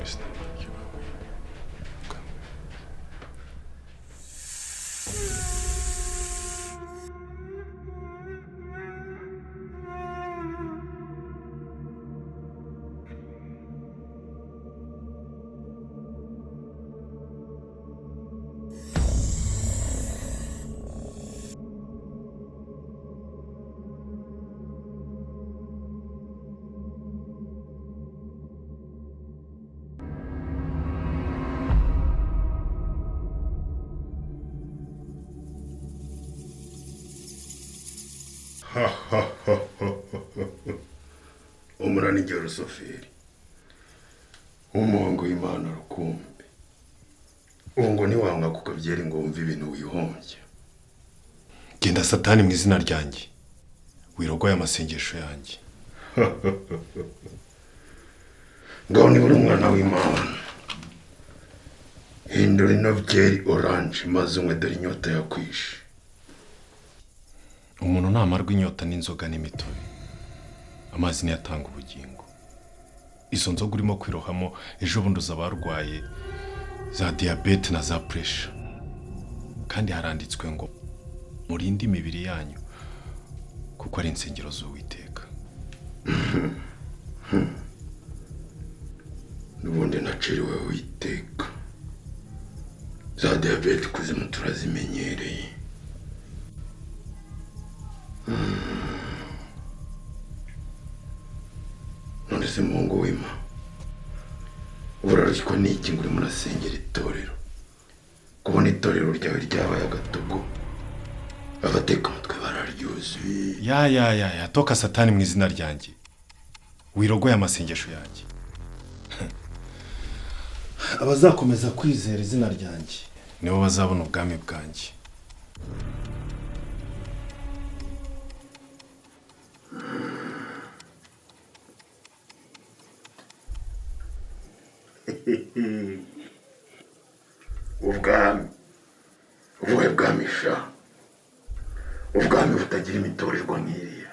izina ry'ikibawe. umurani igihe rusoferi umuhungu w'Imana rukumbi ubu ngo ntiwanga kukabyera ngo wumve ibintu wihombya. Genda Satani mu izina ryanjye wirogoye amasengesho yanjye. ngaho niba uri umwana w'Imana hindura ino byeri oranje maze unywe dore inyota yakwishe. Umuntu namarwa inyota n'inzoga n'imitobe, amazi niyo atanga ubugingo. Izo nzoga urimo kwirohamo ejo bundi uzaba warwaye za diyabete na za puresha, kandi haranditswe ngo murinde imibiri yanyu kuko ari insengero z'Uwiteka. n'ubundi naciriwe Uwiteka, za diyabete kuzimu turazimenyereye. none se muhungu w'Imana urarushywa n'iki ngo urimo urasengera itorero? kubona itorero ryawe ryabaye agatogo, agateka umutwe bararyuzuye. Ya toka Satani mu izina ryanjye wirogoye amasengesho yanjye. Abazakomeza kwizera izina ryanjye nibo bazabona ubwami bwanjye. ubwami ubuhe bwami sha? ubwami butagira imitorerwa nk'iriya,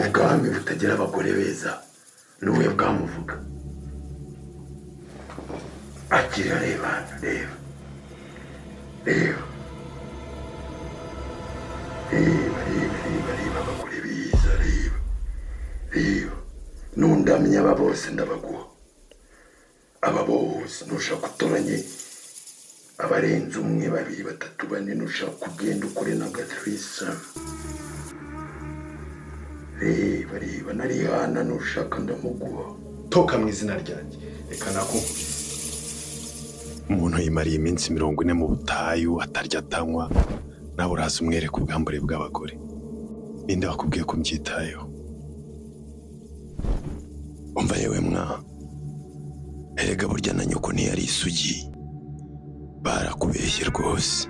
ubwami butagira abagore beza n'ubuhe bwamuvuga? akira reba reba reba reba reba reba reba abagore beza, reba reba nundamya aba bose ndabaguha. aba bose nushaka utoranye abarenze umwe babiri batatu bane, nushaka kugenda ukore na gatrisa. reba reba narihana nushaka ndamuguha. Toka mu izina ryanjye reka nakumvise. Umuntu yimariye iminsi 40 mu butayu atarya atanywa, nawe uraza umwereka ubwambure bw'abagore. Ninde wakubwiye ko mbyitayeho? umva yewe mwa, erega burya na nyoko ntiyari isugi, barakubeshye rwose.